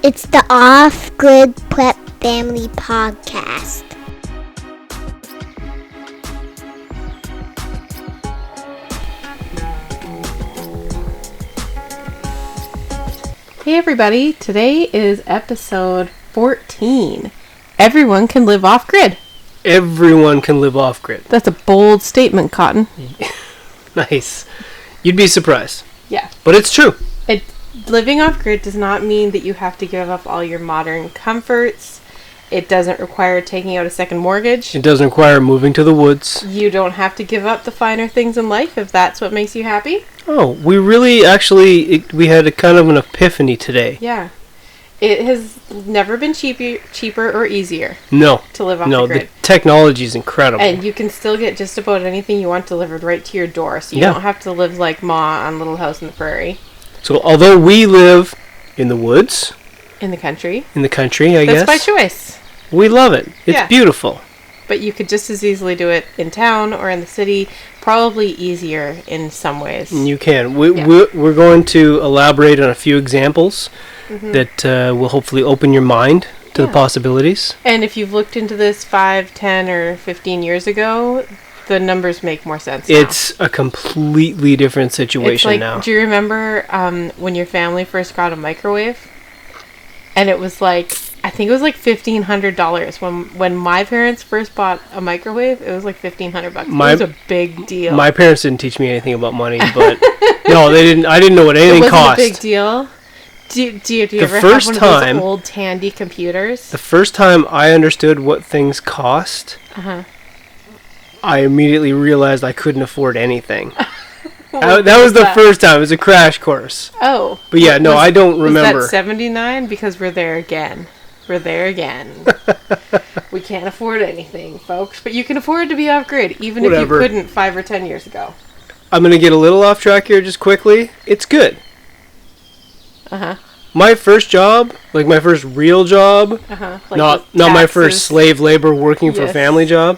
It's the Off-Grid Prep Family Podcast. Hey everybody, today is episode 14. Everyone can live off-grid. Everyone can live off-grid. That's a bold statement, Cotton. Nice. You'd be surprised. Yeah. But it's true. Living off-grid does not mean that you have to give up all your modern comforts. It doesn't require taking out a second mortgage. It doesn't require moving to the woods. You don't have to give up the finer things in life if that's what makes you happy. Oh, we really we had a kind of an epiphany today. Yeah. It has never been cheaper or easier No. to live off No, the grid. the technology is incredible. And you can still get just about anything you want delivered right to your door. So you Yeah. don't have to live like Ma on Little House on the Prairie. So although we live in the woods, In the country. I guess. That's by choice. We love it. It's Yeah. beautiful. But you could just as easily do it in town or in the city. Probably easier in some ways. You can. Yeah. We're going to elaborate on a few examples that will hopefully open your mind to the possibilities. And if you've looked into this 5, 10, or 15 years ago, the numbers make more sense now. It's a completely different situation It's like, now. do you remember when your family first got a microwave? And it was like, I think it was like $1,500. When my parents first bought a microwave, it was like $1,500. It was a big deal. My parents didn't teach me anything about money, but no, they didn't. I didn't know what anything cost. It was a big deal. Do you ever first have one of time- those old Tandy computers? The first time I understood what things cost, I immediately realized I couldn't afford anything. That was the first time. It was a crash course. Oh. But yeah, no, I don't remember. Was that 79? Because we're there again. We're there again. We can't afford anything, folks. But you can afford to be off-grid, even Whatever. if you couldn't 5 or 10 years ago. I'm going to get a little off track here just quickly. It's good. My first job, like my first real job, Like not with my taxes. first slave labor working for a Yes. family job,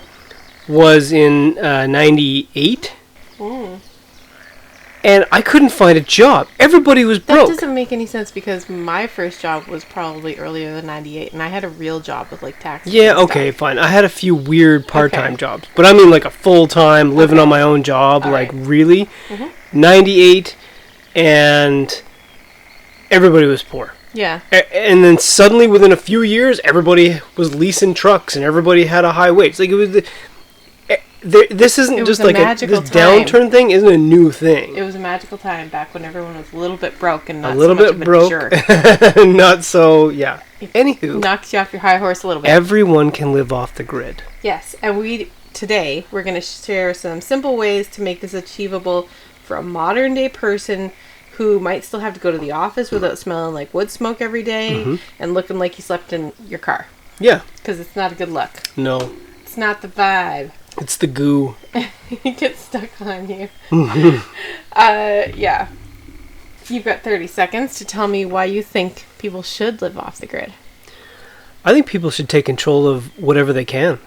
was in 98. And I couldn't find a job. Everybody was That broke. doesn't make any sense because my first job was probably earlier than 98, and I had a real job with like taxes. Yeah, and okay, stuff. fine. I had a few weird part-time Okay. jobs. But I mean like a full-time, living on my own job, All like right. really. 98, and everybody was poor. Yeah. And then suddenly within a few years, everybody was leasing trucks and everybody had a high wage. Like it was this isn't It was just a like magical this time. downturn thing isn't a new thing. It was a magical time back when everyone was a little bit broke and not A little so much bit of a broke. jerk. Not so, yeah. Anywho, Knocks you off your high horse a little bit. everyone can live off the grid. Yes, and today we're going to share some simple ways to make this achievable for a modern day person who might still have to go to the office without smelling like wood smoke every day and looking like you slept in your car. Yeah. Because it's not a good look. No. It's not the vibe. It's the goo. It gets stuck on you. Yeah. You've got 30 seconds to tell me why you think people should live off the grid. I think people should take control of whatever they can.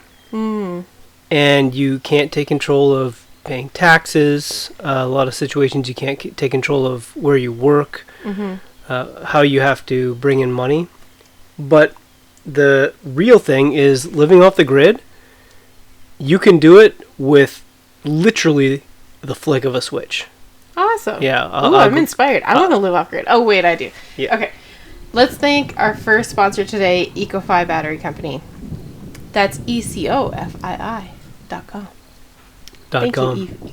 And you can't take control of paying taxes. A lot of situations you can't take control of where you work, how you have to bring in money. But the real thing is living off the grid. You can do it with literally the flick of a switch. Awesome. Yeah. Ooh, I'm inspired. I want to live off grid. Oh, wait, I do. Yeah. Okay. Let's thank our first sponsor today, Ecofi Battery Company. That's ECOFII.com. Thank you, Ecofi.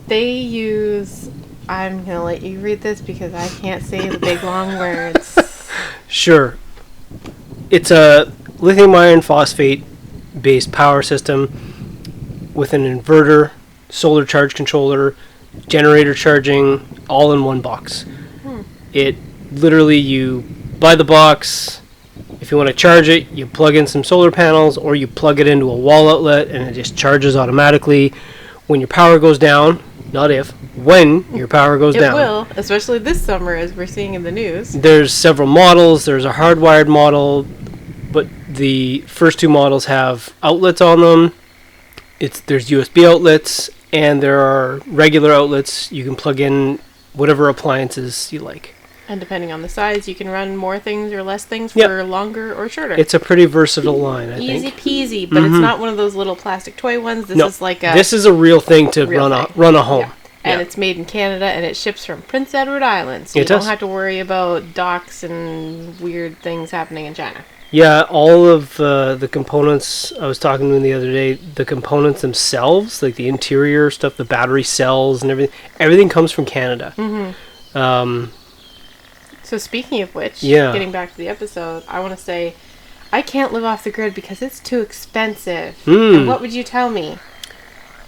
They use... I'm going to let you read this because I can't say the big long words. Sure. It's a lithium iron phosphate based power system with an inverter, solar charge controller, generator charging, all in one box. It literally, you buy the box. If you want to charge it, you plug in some solar panels or you plug it into a wall outlet and it just charges automatically. When your power goes down, not if, when your power goes down. It will, especially this summer as we're seeing in the news. There's several models. There's a hardwired model, but the first two models have outlets on them. There's USB outlets, and there are regular outlets. You can plug in whatever appliances you like. And depending on the size, you can run more things or less things Yep. for longer or shorter. It's a pretty versatile line, I Easy think. peasy, but it's not one of those little plastic toy ones. This No, is like a this is a real thing to real run a home. Yeah. And Yeah. it's made in Canada, and it ships from Prince Edward Island, so you It don't does. have to worry about docks and weird things happening in China. Yeah, all of the components, I was talking to them the other day, the components themselves, like the interior stuff, the battery cells and everything comes from Canada. So speaking of which, Yeah. getting back to the episode, I want to say, I can't live off the grid because it's too expensive. Hmm. And what would you tell me?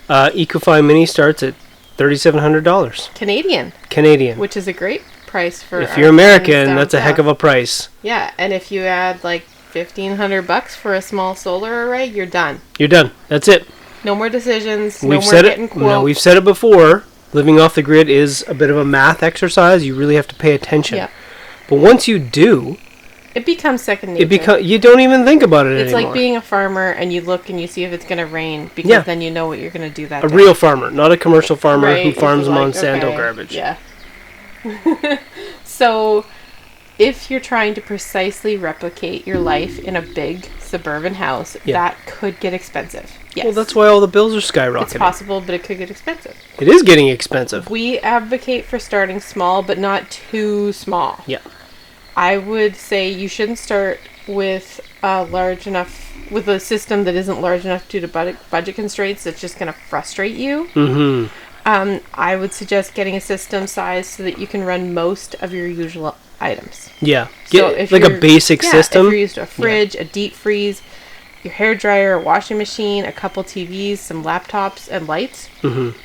Ecofi Mini starts at $3,700 Canadian, Canadian. which is a great price for. If our you're American, friends down that's a heck south. of a price. Yeah, and if you add like $1,500 for a small solar array, you're done. You're done. That's it. No more decisions. We've no more said getting it. quotes. No, we've said it before. Living off the grid is a bit of a math exercise. You really have to pay attention. Yeah. But once you do, It becomes second nature. you don't even think about it It's anymore. like being a farmer and you look and you see if it's going to rain because Yeah. then you know what you're going to do that a day. real farmer, not a commercial farmer Right, who it's farms like, Monsanto okay, garbage. Yeah. So, if you're trying to precisely replicate your life in a big suburban house, Yeah. that could get expensive. Yes. Well, that's why all the bills are skyrocketing. It's possible, but it could get expensive. It is getting expensive. We advocate for starting small, but not too small. Yeah. I would say you shouldn't start with with a system that isn't large enough due to budget constraints that's just going to frustrate you. Mm-hmm. I would suggest getting a system size so that you can run most of your usual items. Yeah. So if like a you're- basic system. If you're used to a fridge, a deep freeze, your hair dryer, a washing machine, a couple TVs, some laptops, and lights. Mm-hmm.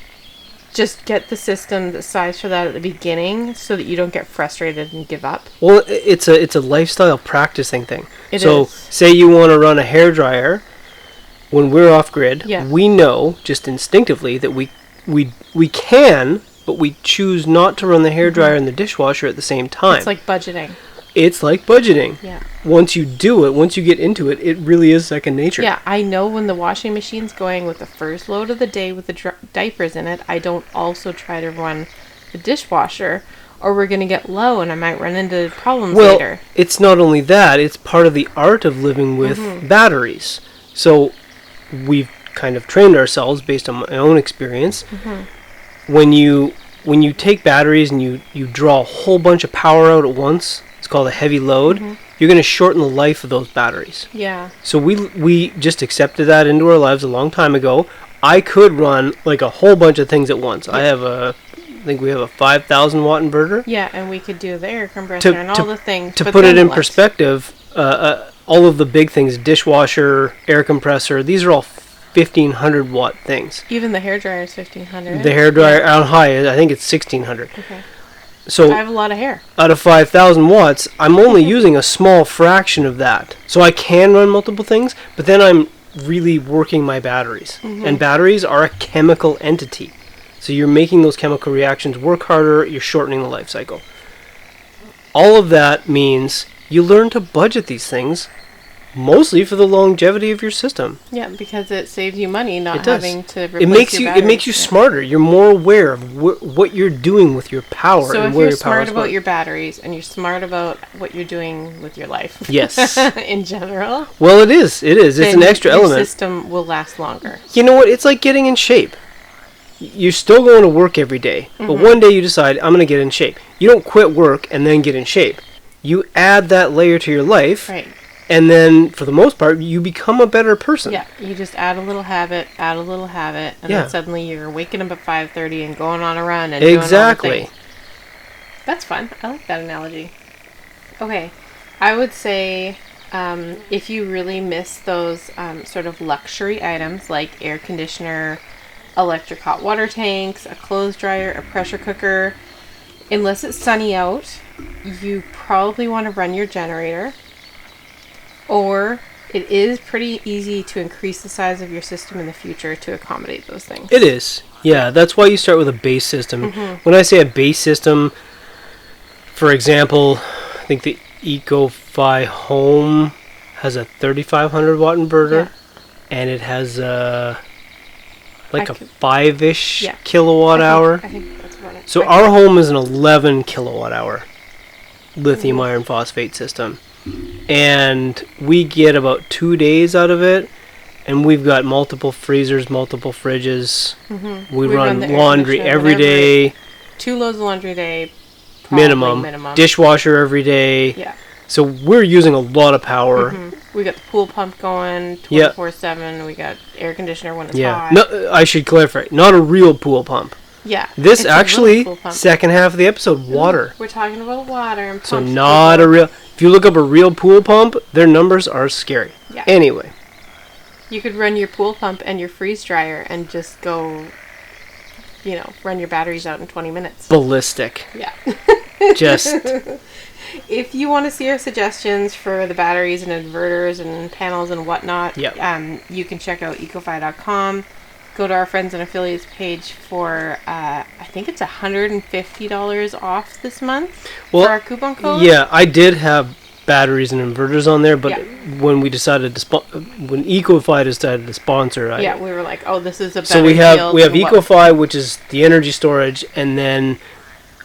Just get the system, the size for that at the beginning so that you don't get frustrated and give up. Well, it's a lifestyle practicing thing. It so, is. say you want to run a hair dryer. When we're off grid, Yeah. we know just instinctively that we can, but we choose not to run the hair dryer and the dishwasher at the same time. It's like budgeting. It's like budgeting. Yeah. Once you do it, once you get into it, it really is second nature. Yeah, I know when the washing machine's going with the first load of the day with the diapers in it, I don't also try to run the dishwasher or we're going to get low and I might run into problems Well, later. it's not only that, it's part of the art of living with batteries. So we've kind of trained ourselves based on my own experience. When you take batteries and you draw a whole bunch of power out at once, it's called a heavy load, you're going to shorten the life of those batteries. Yeah. So we just accepted that into our lives a long time ago. I could run like a whole bunch of things at once. I think we have a 5,000 watt inverter. Yeah, and we could do the air compressor and all the things. To but put it then in what? perspective, all of the big things, dishwasher, air compressor, these are all 1,500 watt things. Even the hairdryer is 1,500. The hairdryer out high, I think it's 1,600. Okay. So I have a lot of hair. out of 5,000 watts, I'm only using a small fraction of that. So I can run multiple things, but then I'm really working my batteries. And batteries are a chemical entity. So you're making those chemical reactions work harder, you're shortening the life cycle. All of that means you learn to budget these things, mostly for the longevity of your system. Yeah, because it saves you money not It does. having to replace It makes your you batteries. Yeah. smarter. You're more aware of what you're doing with your power So and if where you're your power smart is about going. your batteries and you're smart about what you're doing with your life, Yes. in general, Well, it is. It's then an extra your element. system will last longer. You know what? It's like getting in shape. You're still going to work every day, but one day you decide, I'm going to get in shape. You don't quit work and then get in shape. You add that layer to your life, Right. and then, for the most part, you become a better person. Yeah, you just add a little habit, and Yeah. then suddenly you're waking up at 5:30 and going on a run and doing all the Exactly. things. That's fun. I like that analogy. Okay, I would say if you really miss those sort of luxury items like air conditioner, electric hot water tanks, a clothes dryer, a pressure cooker, unless it's sunny out, you probably want to run your generator. Or it is pretty easy to increase the size of your system in the future to accommodate those things. It is. Yeah, that's why you start with a base system. When I say a base system, for example, I think the Ecofi Home has a 3,500 watt inverter, and it has like a 5-ish kilowatt hour. I think that's about it. So our home is an 11 kilowatt hour. lithium iron phosphate system. And we get about 2 days out of it. And we've got multiple freezers, multiple fridges. We run the laundry air every conditioner day. 2 loads of laundry a day. Minimum. Dishwasher every day. Yeah. So we're using a lot of power. We got the pool pump going 24/7. We got air conditioner when it's hot. No, I should clarify. Not a real pool pump. Yeah. This it's actually, second half of the episode, water. We're talking about water and pumps. So not a real... If you look up a real pool pump, their numbers are scary. Yeah. Anyway. You could run your pool pump and your freeze dryer and just go, run your batteries out in 20 minutes. Ballistic. Yeah. Just... If you want to see our suggestions for the batteries and inverters and panels and whatnot, you can check out ecofi.com. Go to our friends and affiliates page for, I think it's $150 off this month for our coupon code. Yeah, I did have batteries and inverters on there, but when we decided to when Ecofi decided to sponsor, we were like, oh, this is a better so we have deal Ecofi, which is the energy storage, and then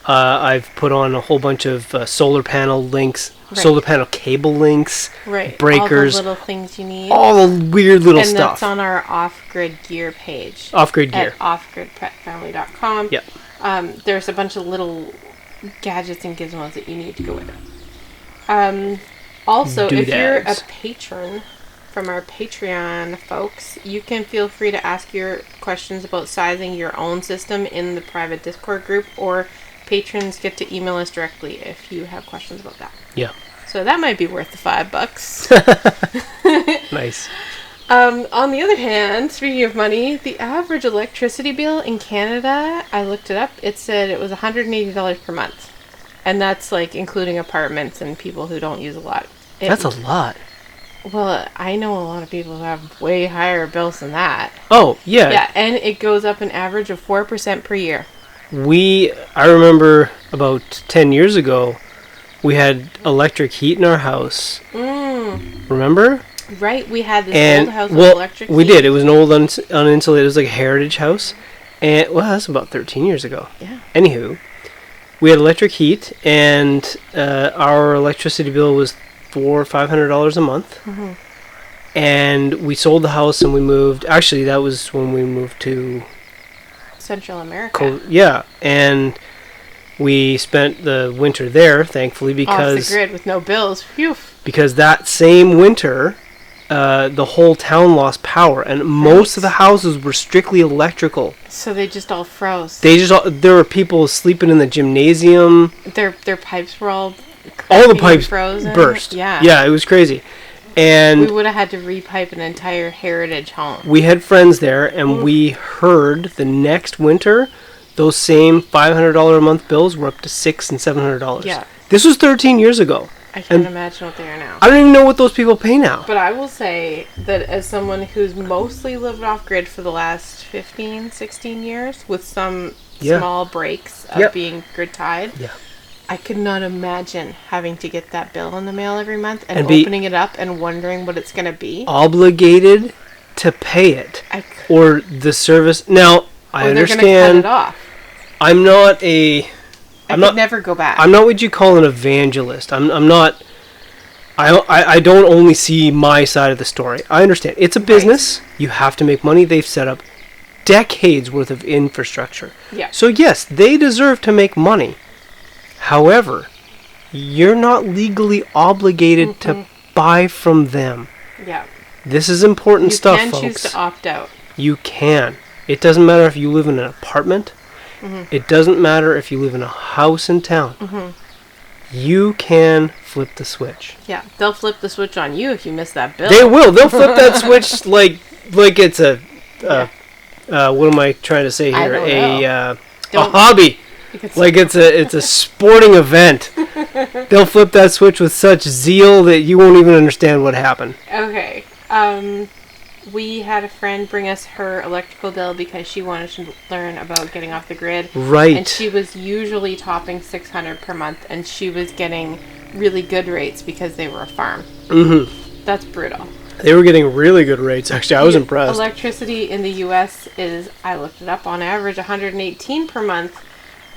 I've put on a whole bunch of solar panel links, solar panel cable links, breakers, all the little things you need, all the weird little and stuff. And that's on our off-grid gear page. Off-grid gear. At offgridpetfamily.com. Yep. There's a bunch of little gadgets and gizmos that you need to go with it. Also, if you're a patron from our Patreon folks, you can feel free to ask your questions about sizing your own system in the private Discord group, or patrons get to email us directly if you have questions about that. Yeah. So that might be worth the $5. Nice. On the other hand, speaking of money, the average electricity bill in Canada, I looked it up, it said it was $180 per month. And that's like including apartments and people who don't use a lot. That's a lot. Well, I know a lot of people who have way higher bills than that. Oh, yeah. Yeah, and it goes up an average of 4% per year. I remember about 10 years ago, we had electric heat in our house. Remember? Right, we had this old house with electric heat. We did. It was an old uninsulated, it was like a heritage house. And, that's about 13 years ago. Yeah. Anywho, we had electric heat, and our electricity bill was $400 or $500 a month. And we sold the house and we moved. Actually, that was when we moved to Central America. And we spent the winter there, thankfully, because off the grid with no bills. Phew. Because that same winter, the whole town lost power, and most of the houses were strictly electrical. So they just all froze. There were people sleeping in the gymnasium. Their pipes were all the pipes frozen. Burst. Yeah, it was crazy. And we would have had to repipe an entire heritage home. We had friends there, and we heard the next winter, those same $500 a month bills were up to $600 and $700. Yeah. This was 13 years ago. I can't imagine what they are now. I don't even know what those people pay now. But I will say that as someone who's mostly lived off grid for the last 15, 16 years, with some small breaks of being grid tied, I could not imagine having to get that bill in the mail every month and opening it up and wondering what it's going to be. Obligated to pay it. Or the service. Now, I understand. They're going to cut it off. I'm not a... I could never go back. I'm not what you call an evangelist. I'm not... I don't only see my side of the story. I understand. It's a business. Right. You have to make money. They've set up decades worth of infrastructure. Yeah. So yes, they deserve to make money. However, you're not legally obligated to buy from them. Yeah. This is important stuff, folks. You can choose to opt out. You can. It doesn't matter if you live in an apartment. It doesn't matter if you live in a house in town. You can flip the switch. Yeah, they'll flip the switch on you if you miss that bill. They will. They'll flip that switch like it's a... what am I trying to say here? A hobby. Like it's a sporting event. They'll flip that switch with such zeal that you won't even understand what happened. Okay. We had a friend bring us her electrical bill because she wanted to learn about getting off the grid. Right. And she was usually topping $600 per month, and she was getting really good rates because they were a farm. That's brutal. They were getting really good rates, actually. I was impressed. Electricity in the U.S. is, I looked it up, on average $118 per month.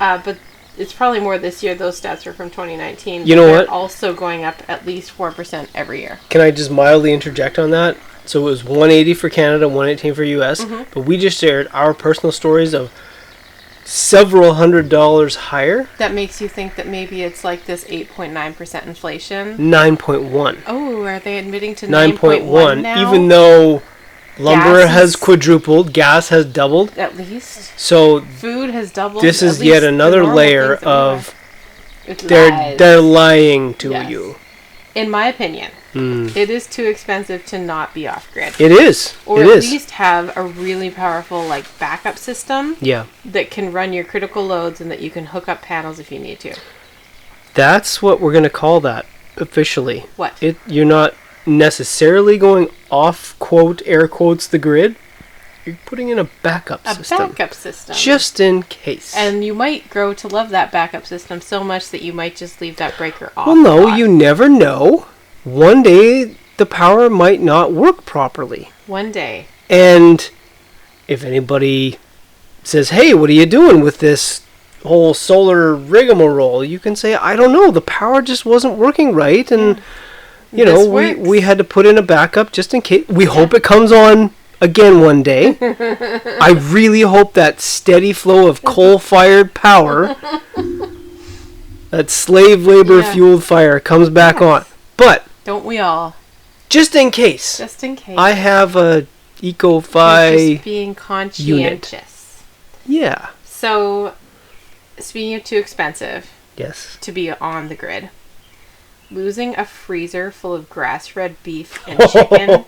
But it's probably more this year. Those stats are from 2019. You know They're what? also going up at least 4% every year. Can I just mildly interject on that? So it was 180 for Canada, 118 for US, but we just shared our personal stories of several $100s higher. That makes you think that maybe it's like this 8.9% inflation. 9.1. Oh, are they admitting to 9.1, 9.1 now? even though lumber Gas has is- quadrupled, gas has doubled. At least. So Food has doubled. this At is least yet the another normal layer things that we of buy. It's they're lies. lying to Yes. you. In my opinion, it is too expensive to not be off-grid. It is. Or it at is. least have a really powerful like backup system Yeah. that can run your critical loads and that you can hook up panels if you need to. That's what we're going to call that officially. What? You're not necessarily going off quote air quotes the grid. You're putting in a backup A system. backup system. Just in case. And you might grow to love that backup system so much that you might just leave that breaker off. well, no, a lot. you never know. One day the power might not work properly. One day. And if anybody says, "Hey, what are you doing with this whole solar rigmarole?" you can say, "I don't know. The power just wasn't working right, and you know, This works. we had to put in a backup just in case. We hope it comes on again one day. I really hope that steady flow of coal-fired power, that slave labor Yeah. fueled fire, comes back on. But Don't we all? just in case, Just in case. I have a You're Ecofi. just being conscientious. Yeah. So, speaking of too expensive Yes. to be on the grid, losing a freezer full of grass-fed beef and chicken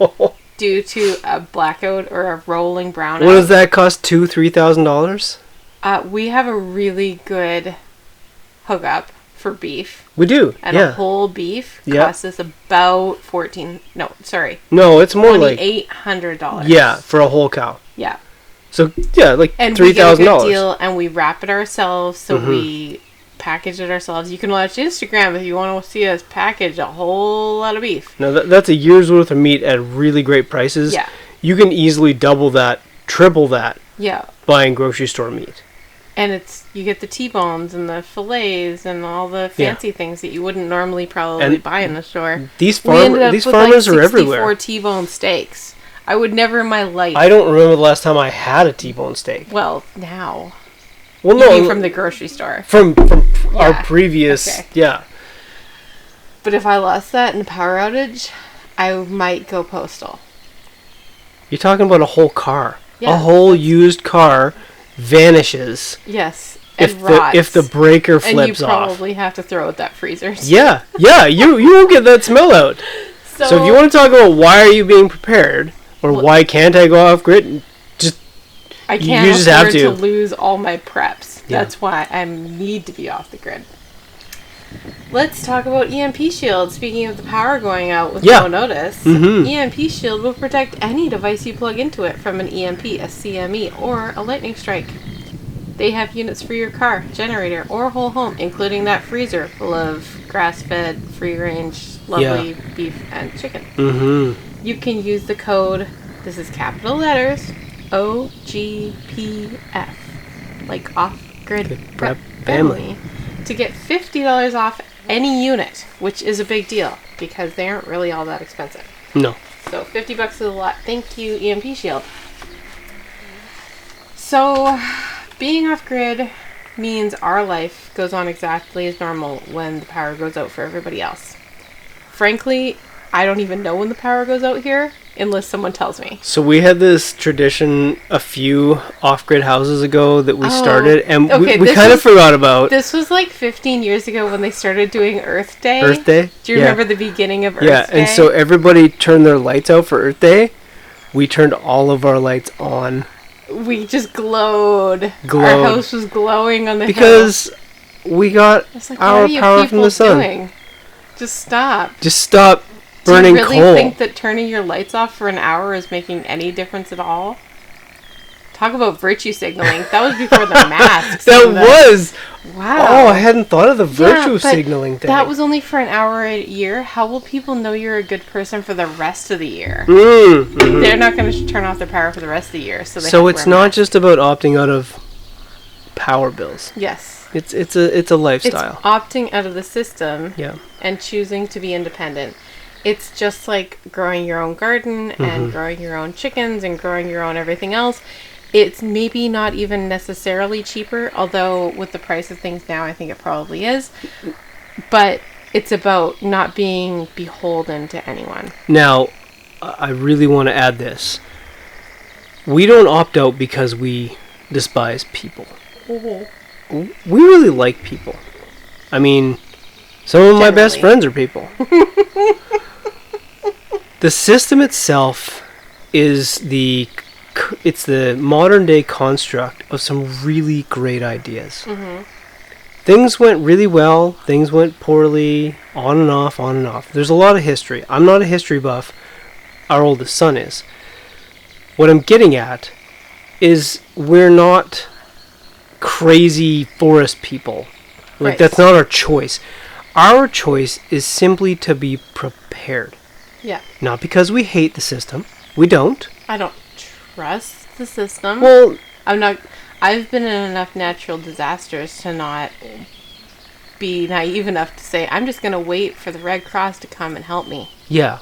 due to a blackout or a rolling brownout. What does that cost? $2,000-$3,000? We have a really good hookup for beef. We do. And yeah. a whole beef Yeah. costs us about No, it's more like $2,800. yeah for a whole cow. Yeah. So yeah, like And we get a good $3,000. deal, and we wrap it ourselves, so we package it ourselves. You can watch Instagram if you want to see us package a whole lot of beef. Now that's a year's worth of meat at really great prices. Yeah. You can easily double that, triple that Yeah. buying grocery store meat. And you get the T-bones and the fillets and all the fancy things that you wouldn't normally probably And buy in the store. These We ended up these with farmers like are 64 everywhere. T-bone steaks. I would never in my life. I don't remember the last time I had a T-bone steak. Well, now. Well, You no, mean from the grocery store. from our Yeah. previous Okay. yeah. But if I lost that in a power outage, I might go postal. You're talking about a whole car. Yeah, A whole used car vanishes Yes. And if rots. the breaker and flips you off. probably have to throw out that freezer. Yeah, you won't get that smell out. So if you want to talk about why are you being prepared, or why can't I go off grid, just I can't you just have afford to. to lose all my preps. Yeah. That's why I need to be off the grid. Let's talk about EMP Shield. Speaking of the power going out with Yeah. no notice, Mhm. EMP Shield will protect any device you plug into it from an EMP, a CME, or a lightning strike. They have units for your car, generator, or whole home, including that freezer full of grass-fed, free-range, lovely beef and chicken. Mm-hmm. You can use the code, this is capital letters, OGPF, like Off-Grid Prep Family, to get $50 off any unit, which is a big deal because they aren't really all that expensive. No. So $50 is a lot. Thank you, EMP Shield. So, being off-grid means our life goes on exactly as normal when the power goes out for everybody else. Frankly, I don't even know when the power goes out here unless someone tells me. So we had this tradition a few off-grid houses ago that we Oh, started, and okay, we this kind of was- forgot about This was like 15 years ago when they started doing Earth Day. Earth Day. Do you Yeah. remember the beginning of Earth Yeah, Day? and so everybody turned their lights out for Earth Day. We turned all of our lights on we just glowed. Our Glowed. house was glowing on the hill. because we got It's like, our what are you power from people the sun. doing? Just stop. Just stop burning Do you really coal. think that turning your lights off for an hour is making any difference at all? Talk about virtue signaling. That was before the masks. That and the- was. Wow. Oh, I hadn't thought of the Yeah, virtue but signaling thing. That was only for an hour a year. How will people know you're a good person for the rest of the year? They're not going to turn off their power for the rest of the year. So So it's not just about opting out of power bills. Yes. It's a lifestyle. It's opting out of the system Yeah. and choosing to be independent. It's just like growing your own garden and growing your own chickens and growing your own everything else. It's maybe not even necessarily cheaper, although with the price of things now, I think it probably is. But it's about not being beholden to anyone. Now, I really want to add this. We don't opt out because we despise people. We really like people. I mean, some of my best friends are people. The system itself is it's the modern day construct of some really great ideas. Things went really well, things went poorly, on and off, on and off. There's a lot of history. I'm not a history buff. Our oldest son is. What I'm getting at is we're not crazy forest people. Like, Right. that's not our choice. Our choice is simply to be prepared. Yeah. Not because we hate the system. We don't. I don't trust the system. Well, I've been in enough natural disasters to not be naive enough to say, I'm just going to wait for the Red Cross to come and help me. yeah.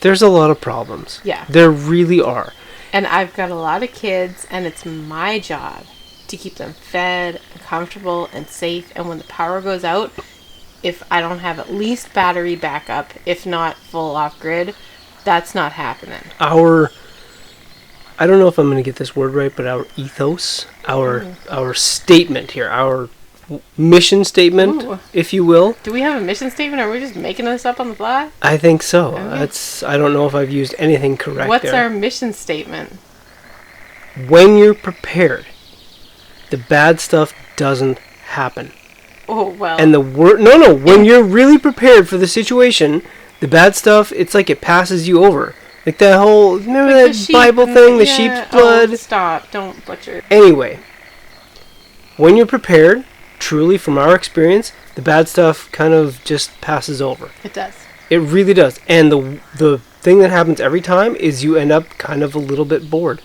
There's a lot of problems. Yeah. There really are. And I've got a lot of kids, and it's my job to keep them fed and comfortable and safe. And when the power goes out, if I don't have at least battery backup, if not full off grid, that's not happening. I don't know if I'm going to get this word right, but our ethos, our statement here, our mission statement, Ooh. if you will. Do we have a mission statement, or are we just making this up on the fly? I think so. Okay. I don't know if I've used anything correct What's there. our mission statement? When you're prepared, the bad stuff doesn't happen. Oh, well. And when you're really prepared for the situation, the bad stuff, it's like it passes you over. Like that whole, remember Like that the sheep, Bible thing, the yeah, sheep's blood? Oh, stop. Don't butcher. Anyway, when you're prepared, truly from our experience, the bad stuff kind of just passes over. It does. It really does. And the thing that happens every time is you end up kind of a little bit bored.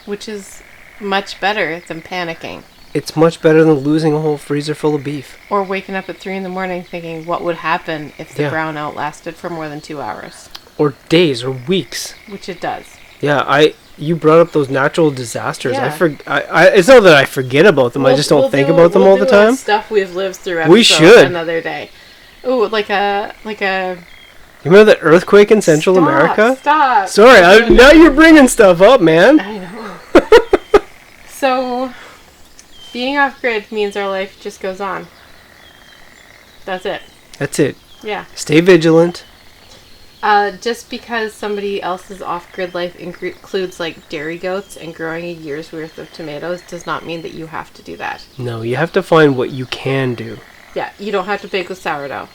Which is much better than panicking. It's much better than losing a whole freezer full of beef. Or waking up at 3 a.m. thinking, what would happen if the Yeah. brownout lasted for more than 2 hours? Or days or weeks. Which it does. Yeah, you brought up those natural disasters. Yeah. It's not that I forget about them. I just don't think about them all the time. Stuff we've lived through. We should. Another day. Ooh, like a. You remember the earthquake in Central America? Stop. Sorry, now you're bringing stuff up, man. I know. So, being off grid means our life just goes on. That's it. That's it. Yeah. Stay vigilant. Just because somebody else's off-grid life includes like dairy goats and growing a year's worth of tomatoes does not mean that you have to do that. No, you have to find what you can do. Yeah, you don't have to bake with sourdough.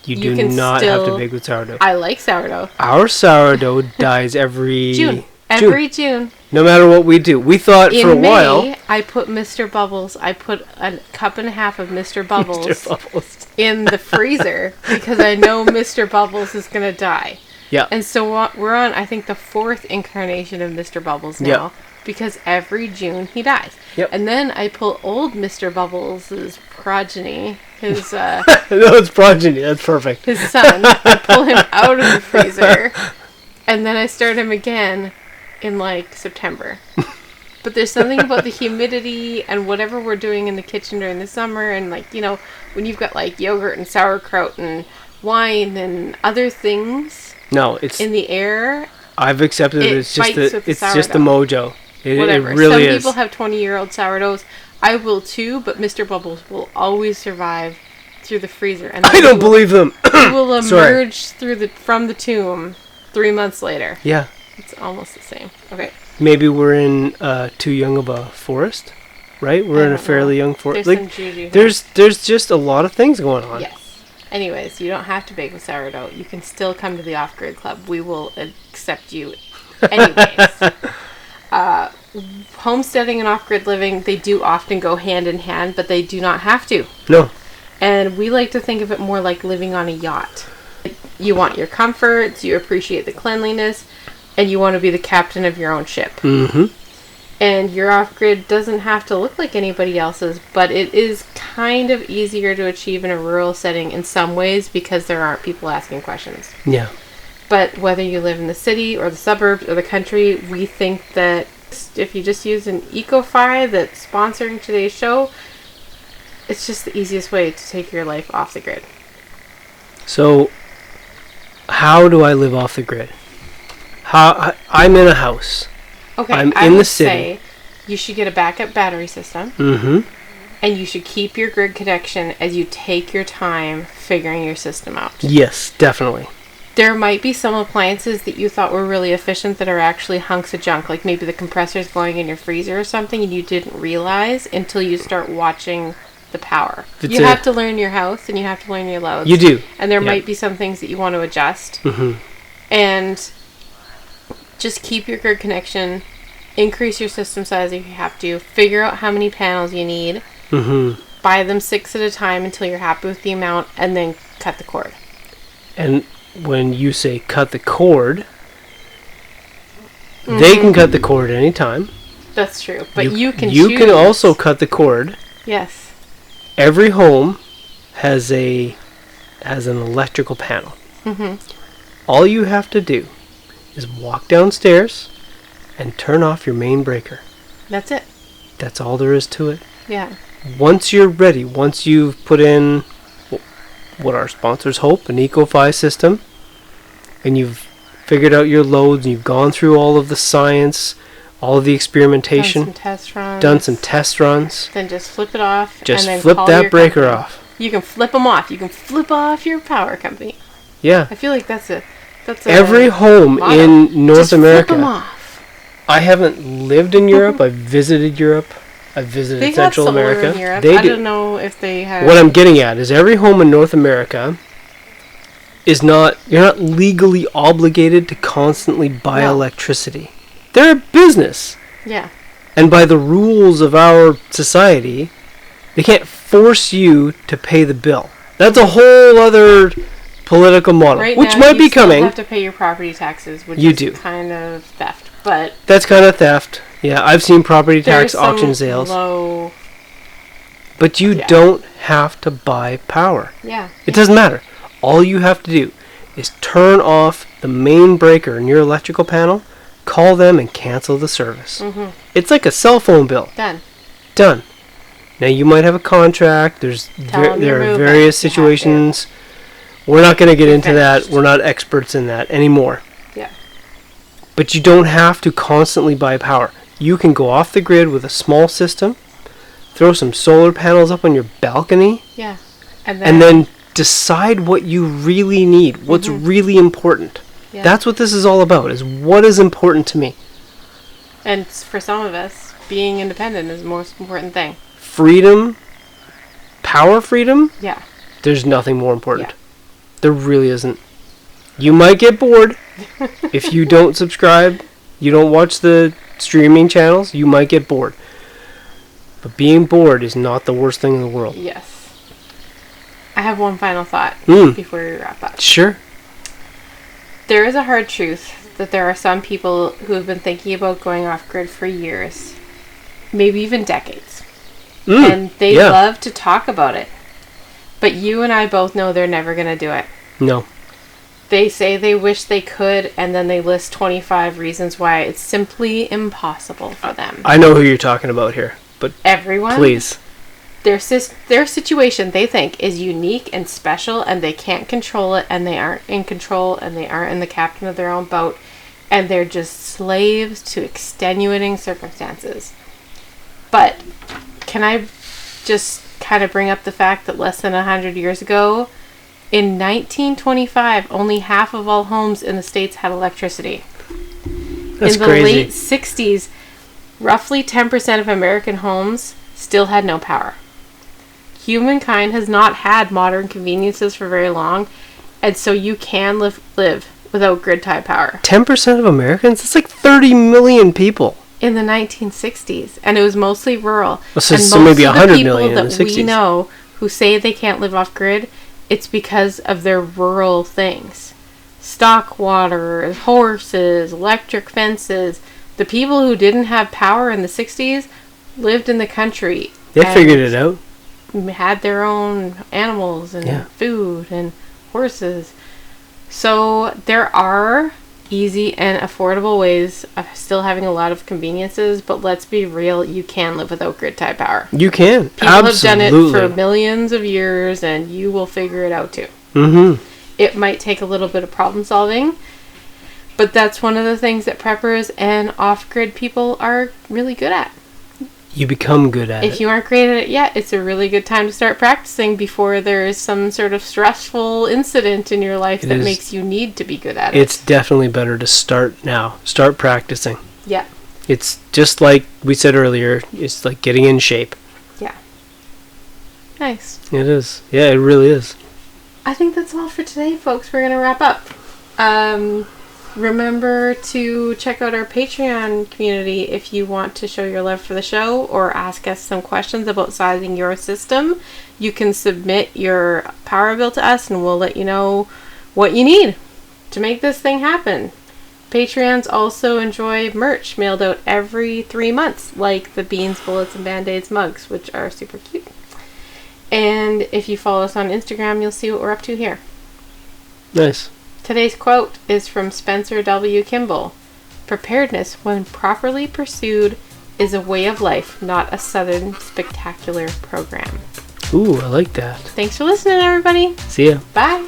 You You do can not have to still- bake with sourdough. I like sourdough. Our sourdough dies every June. Every June. No matter what we do. We thought In for a May, while. I put Mr. Bubbles. I put a cup and a half of Mr. Bubbles Mr. Bubbles. in the freezer because I know Mr. Bubbles is gonna die. Yeah. And so we're on, I think, the 4th incarnation of Mr. Bubbles now. Yep. Because every June he dies. Yep. And then I pull old Mr. Bubbles' progeny, his No, it's progeny. That's perfect. his son. I pull him out of the freezer, and then I start him again in like September. But there's something about the humidity and whatever we're doing in the kitchen during the summer, and like, you know, when you've got like yogurt and sauerkraut and wine and other things No, it's. in the air. I've accepted it. it It's just fights the. with the It's just the sourdough. mojo. It Whatever. really Some is. people have 20-year-old sourdoughs. I will too, but Mr. Bubbles will always survive through the freezer. And I don't believe them. He will Sorry. emerge from the tomb 3 months later. Yeah. It's almost the same. Okay. Maybe we're in too young of a forest, right? We're in a don't fairly know. young forest. There's Like, some juju here. there's just a lot of things going on. Yes. Anyways, you don't have to bake with sourdough. You can still come to the off-grid club. We will accept you. Anyways. Homesteading and off-grid living, they do often go hand in hand, but they do not have to. No. And we like to think of it more like living on a yacht. You want your comforts, you appreciate the cleanliness, and you want to be the captain of your own ship. Mm-hmm. And your off-grid doesn't have to look like anybody else's, but it is kind of easier to achieve in a rural setting in some ways because there aren't people asking questions. Yeah. But whether you live in the city or the suburbs or the country, we think that if you just use an Ecofi that's sponsoring today's show, it's just the easiest way to take your life off the grid. So, how do I live off the grid? I'm in a house. Okay, I'm I in the would city. say you should get a backup battery system. Mm-hmm. And you should keep your grid connection as you take your time figuring your system out. Yes, definitely. There might be some appliances that you thought were really efficient that are actually hunks of junk, like maybe the compressor's going in your freezer or something and you didn't realize until you start watching the power. You have to learn your house and you have to learn your loads. You do. And there might be some things that you want to adjust. Mm-hmm. And just keep your grid connection, increase your system size if you have to, figure out how many panels you need, buy them 6 at a time until you're happy with the amount, and then cut the cord. And when you say cut the cord, they can cut the cord anytime. That's true, but you can You choose. can also cut the cord. Yes. Every home has an electrical panel. All you have to do is walk downstairs and turn off your main breaker. That's it. That's all there is to it. Yeah. Once you're ready, once you've put in what our sponsors hope, an Ecofi system, and you've figured out your loads, and you've gone through all of the science, all of the experimentation, done some test runs, then just flip it off. Just and then flip call that your breaker company. off. You can flip them off. You can flip off your power company. Yeah. I feel like that's a every home motto. in North just America. Flip them off. I haven't lived in Europe. I've visited Europe. I've visited They Central have solar America. in Europe. They I do. don't know if they have. What I'm getting at is every home in North America is not. You're not legally obligated to constantly buy electricity. They're a business. Yeah. And by the rules of our society, they can't force you to pay the bill. That's a whole other political model, Right which now, might be coming. You have to pay your property taxes, which You is do. kind of theft. But That's kind of theft. Yeah, I've seen property tax there's some auction sales. low. But you don't have to buy power. Yeah. It doesn't matter. All you have to do is turn off the main breaker in your electrical panel, call them, and cancel the service. It's like a cell phone bill. Done. Now, you might have a contract. There are various situations. We're not going to get into that. We're not experts in that anymore. Yeah. But you don't have to constantly buy power. You can go off the grid with a small system, throw some solar panels up on your balcony, Yeah. and then decide what you really need, what's really important. Yeah. That's what this is all about, is what is important to me. And for some of us, being independent is the most important thing. Freedom, power freedom, Yeah. there's nothing more important. Yeah. There really isn't. You might get bored if you don't subscribe, you don't watch the streaming channels, you might get bored. But being bored is not the worst thing in the world. Yes. I have one final thought before we wrap up. Sure. There is a hard truth that there are some people who have been thinking about going off grid for years, maybe even decades. And they love to talk about it. But you and I both know they're never going to do it. No. They say they wish they could, and then they list 25 reasons why it's simply impossible for them. I know who you're talking about here, but everyone, please. Their situation, they think, is unique and special, and they can't control it, and they aren't in control, and they aren't in the captain of their own boat, and they're just slaves to extenuating circumstances. But can I just kind of bring up the fact that less than 100 years ago, in 1925, only half of all homes in the States had electricity. That's in the crazy. late 60s, roughly 10% of American homes still had no power. Humankind has not had modern conveniences for very long, and so you can live without grid-tied power. 10% of Americans? That's like 30 million people. In the 1960s, and it was mostly rural. So maybe 100 million in the 60s. Most of the people that we know who say they can't live off grid, it's because of their rural things. Stock water, horses, electric fences, The people who didn't have power in the 60s lived in the country. They figured it out. Had their own animals and food and horses. So there are easy and affordable ways of still having a lot of conveniences, but let's be real, you can live without grid tie power. You can. People Absolutely. have done it for millions of years, and you will figure it out too. Mm-hmm. It might take a little bit of problem solving, but that's one of the things that preppers and off-grid people are really good at. You become good at it. If you aren't great at it yet, it's a really good time to start practicing before there is some sort of stressful incident in your life that makes you need to be good at it. It's definitely better to start now. Start practicing. Yeah. It's just like we said earlier, it's like getting in shape. Yeah. Nice. It is. Yeah, it really is. I think that's all for today, folks. We're going to wrap up. Remember to check out our Patreon community if you want to show your love for the show or ask us some questions about sizing your system. You can submit your power bill to us and we'll let you know what you need to make this thing happen. Patreons also enjoy merch mailed out every 3 months, like the Beans, Bullets, and Band-Aids mugs, which are super cute. And if you follow us on Instagram, you'll see what we're up to here. Nice. Today's quote is from Spencer W. Kimball. Preparedness, when properly pursued, is a way of life, not a Southern spectacular program. Ooh, I like that. Thanks for listening, everybody. See ya. Bye.